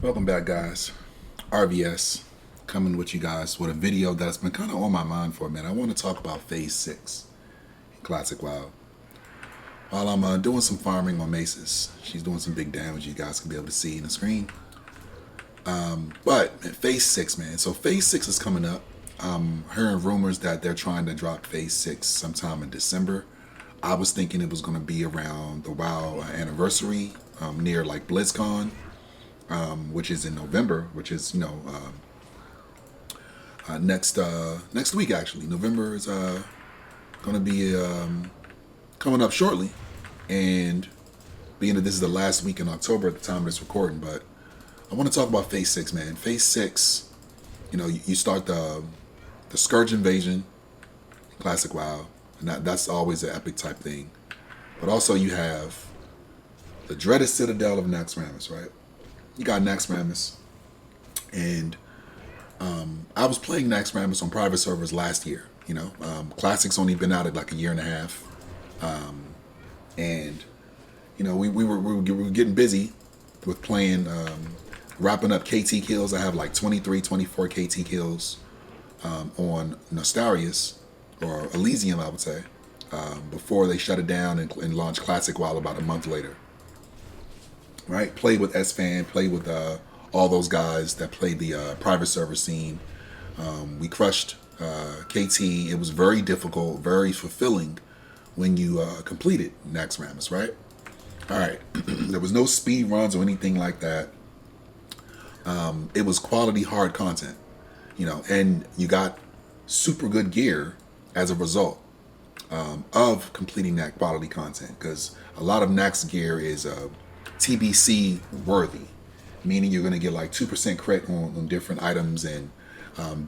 Welcome back, guys. RVS coming with you guys with a video that's been kind of on my mind for a minute. I want to talk about Phase 6 in Classic WoW. While I'm doing some farming on Maces, she's doing some big damage you guys can be able to see in the screen. But Phase 6, man. So Phase 6 is coming up. I'm hearing rumors that they're trying to drop Phase 6 sometime in December. I was thinking it was going to be around the WoW anniversary, near like BlizzCon. Which is in November, which is next week actually. November is going to be coming up shortly, and being that this is the last week in October at the time of this recording, but I want to talk about Phase 6, man. Phase 6, you start the Scourge Invasion, Classic WoW, and that's always an epic type thing. But also you have the dreaded Citadel of Naxx, right? You got Naxx, and I was playing Naxx on private servers last year. Classic's only been out at like a year and a half, and we were getting busy with playing, wrapping up KT kills. I have like 23, 24 KT kills on Nostarius, or Elysium, I would say, before they shut it down and launched Classic WoW about a month later. Right, played with S-Fan, played with all those guys that played the private server scene. We crushed KT. It was very difficult, very fulfilling when you completed Naxx, right? All right, there was no speed runs or anything like that. It was quality hard content, and you got super good gear as a result of completing that quality content, because a lot of Naxx gear is TBC worthy, meaning you're going to get like 2% crit on different items, and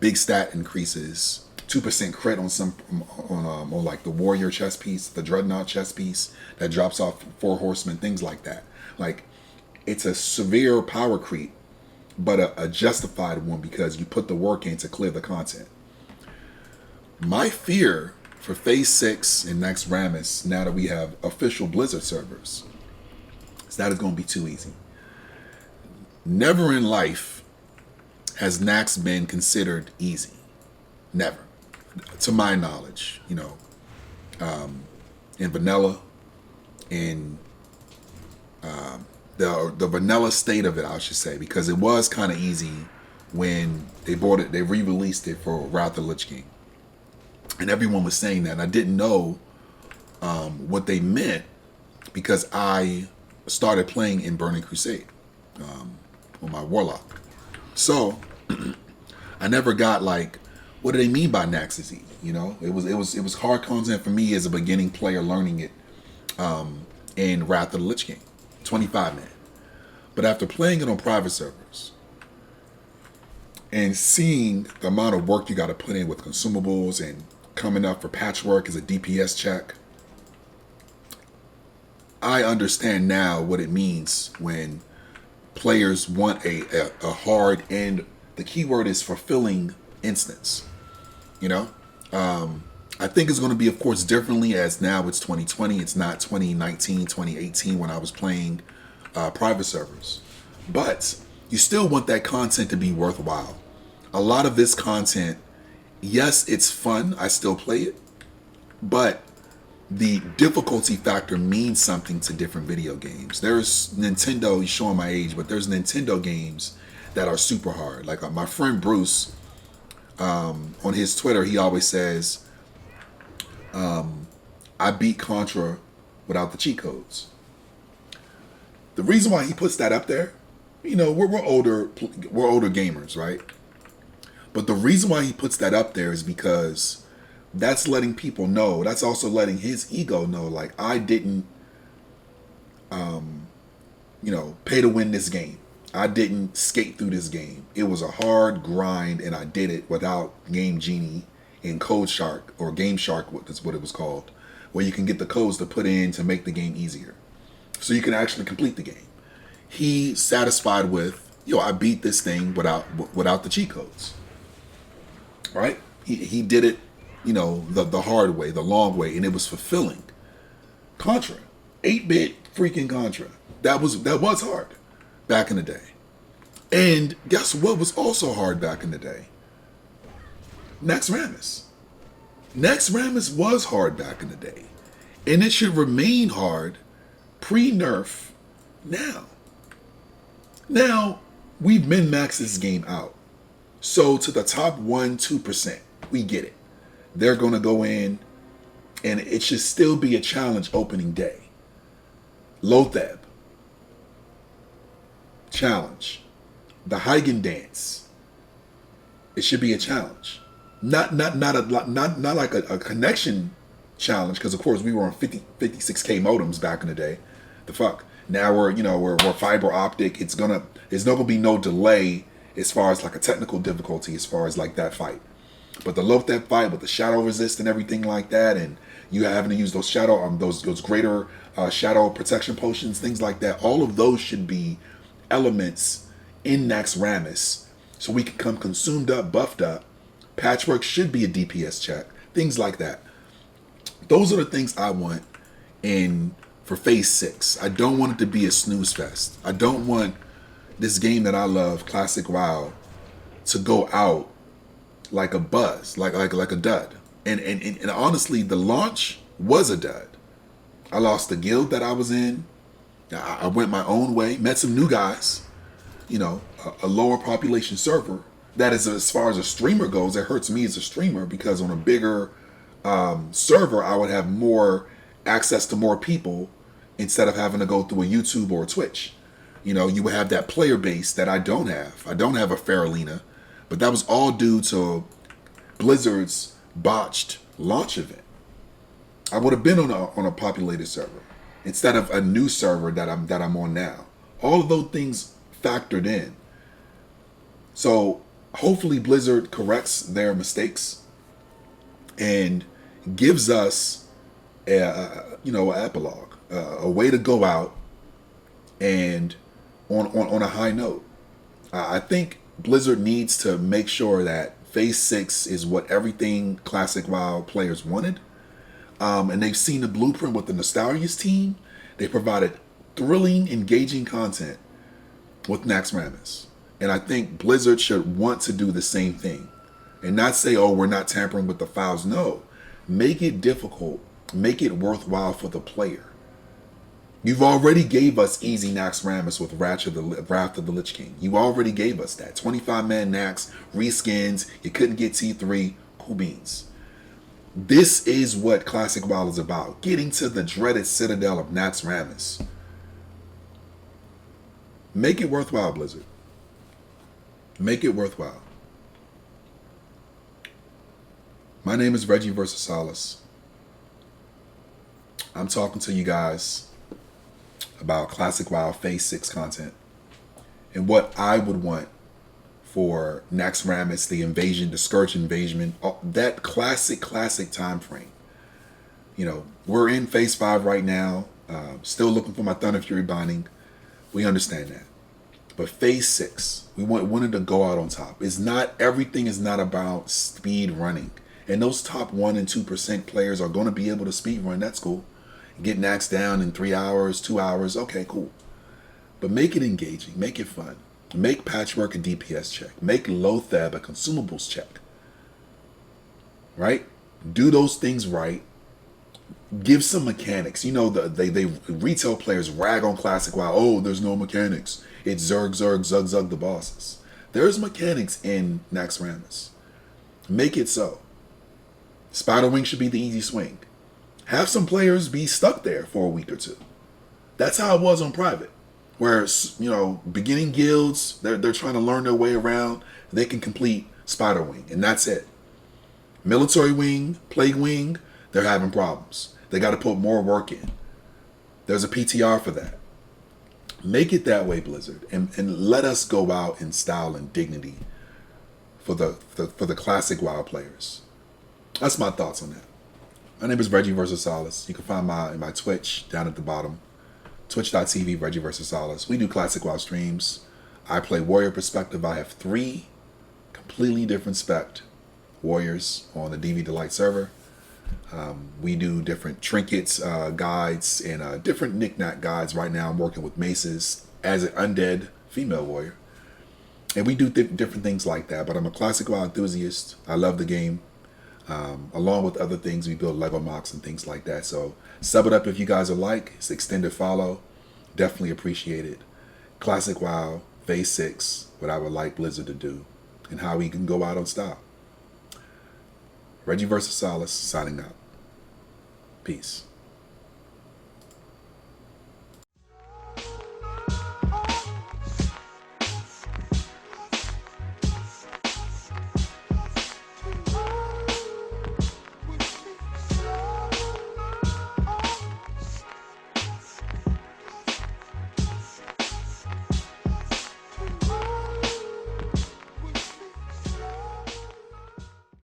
big stat increases, 2% crit on some on like the warrior chest piece, the dreadnought chest piece that drops off 4 horsemen, things like that. Like, it's a severe power creep, but a justified one, because you put the work in to clear the content. My fear for Phase 6 in Naxx, now that we have official Blizzard servers, that is going to be too easy. Never in life has Naxx been considered easy. Never. To my knowledge, in vanilla, in the vanilla state of it, I should say, because it was kind of easy when they re-released it for Wrath of the Lich King. And everyone was saying that, and I didn't know what they meant, because I started playing in Burning Crusade on my Warlock. So I never got like, what do they mean by Naxx is easy? It was hard content for me as a beginning player learning it in Wrath of the Lich King, 25 man. But after playing it on private servers and seeing the amount of work you got to put in with consumables and coming up for patchwork as a DPS check, I understand now what it means when players want a hard, and the keyword is fulfilling, instance. I think it's going to be, of course, differently, as now it's 2020. It's not 2019, 2018 when I was playing private servers. But you still want that content to be worthwhile. A lot of this content, yes, it's fun. I still play it. But the difficulty factor means something to different video games. There's Nintendo, he's showing my age, but there's Nintendo games that are super hard. Like my friend Bruce, on his Twitter, he always says, I beat Contra without the cheat codes. The reason why he puts that up there, we're older gamers, right? But the reason why he puts that up there is because that's letting people know, that's also letting his ego know, like, I didn't, pay to win this game. I didn't skate through this game. It was a hard grind, and I did it without Game Genie and Code Shark, or Game Shark, that's what it was called, where you can get the codes to put in to make the game easier, so you can actually complete the game. He's satisfied with, I beat this thing without the cheat codes, right? He did it, the hard way, the long way, and it was fulfilling. Contra, 8-bit freaking Contra, that was hard back in the day. And guess what was also hard back in the day? Naxx Ramis. Naxx Ramis was hard back in the day. And it should remain hard pre-nerf now. Now, we've min-maxed this game out. So to the top 1-2%, we get it. They're going to go in, and it should still be a challenge opening day. Lotheb. Challenge. The Huygen dance. It should be a challenge. Not like a connection challenge, because of course we were on 56K modems back in the day. The fuck. Now we're fiber optic. It's not gonna be no delay as far as like a technical difficulty as far as like that fight. But the Lotheb fight with the shadow resist and everything like that, and you having to use those shadow those greater shadow protection potions, things like that, all of those should be elements in Naxx Ramis, so we can come consumed up, buffed up. Patchwork should be a DPS check, things like that. Those are the things I want for Phase 6. I don't want it to be a snooze fest. I don't want this game that I love, Classic WoW, to go out like a buzz, like a dud. And honestly, the launch was a dud. I lost the guild that I was in. I went my own way, met some new guys, a lower population server. That is, as far as a streamer goes, it hurts me as a streamer, because on a bigger server, I would have more access to more people instead of having to go through a YouTube or a Twitch. You would have that player base that I don't have. I don't have a Faralina, but that was all due to Blizzard's botched launch event. I would have been on a populated server instead of a new server that I'm on now. All of those things factored in. So hopefully Blizzard corrects their mistakes and gives us an epilogue, a way to go out and on a high note. I think Blizzard needs to make sure that Phase 6 is what everything Classic WoW players wanted. And they've seen the blueprint with the Nostalgia's team. They provided thrilling, engaging content with Naxx Ramis. And I think Blizzard should want to do the same thing. And not say, oh, we're not tampering with the files. No. Make it difficult. Make it worthwhile for the player. You've already gave us easy Naxx Ramis with Wrath of the Lich King. You already gave us that. 25-man Naxx, reskins, you couldn't get T3, cool beans. This is what Classic WoW is about. Getting to the dreaded citadel of Naxx Ramis. Make it worthwhile, Blizzard. Make it worthwhile. My name is Reggie Versasalis. I'm talking to you guys about Classic WoW Phase 6 content and what I would want for Naxx Ramis, the invasion, the Scourge invasion, that classic time frame. We're in Phase 5 right now, still looking for my Thunder Fury binding. We understand that. But Phase 6, we wanted to go out on top. Everything is not about speed running. And those top 1% and 2% players are going to be able to speed run. That's cool. Get Naxx down in 3 hours, 2 hours. Okay, cool. But make it engaging. Make it fun. Make Patchwork a DPS check. Make Lotheb a consumables check. Right? Do those things right. Give some mechanics. They retail players rag on Classic WoW. Oh, there's no mechanics. It's Zerg, Zug, the bosses. There's mechanics in Naxx Ramis. Make it so. Spiderwing should be the easy swing. Have some players be stuck there for a week or two. That's how it was on private. Where, beginning guilds, they're trying to learn their way around. They can complete Spiderwing, and that's it. Military Wing, Plague Wing, they're having problems. They got to put more work in. There's a PTR for that. Make it that way, Blizzard, and let us go out in style and dignity for the Classic WoW players. That's my thoughts on that. My name is Reggie Versasalis. You can find my Twitch down at the bottom. Twitch.tv, Reggie Versasalis. We do Classic WoW streams. I play Warrior Perspective. I have 3 completely different spec warriors on the DV Delight server. We do different trinkets, guides, and different knick-knack guides. Right now I'm working with maces as an undead female warrior. And we do different things like that. But I'm a classic WoW enthusiast. I love the game. Along with other things, we build Lego mocks and things like that. So sub it up if you guys are like. It's extended follow. Definitely appreciate it. Classic WoW, Phase 6, what I would like Blizzard to do, and how we can go out on style. Reggie versus Solace, signing out. Peace.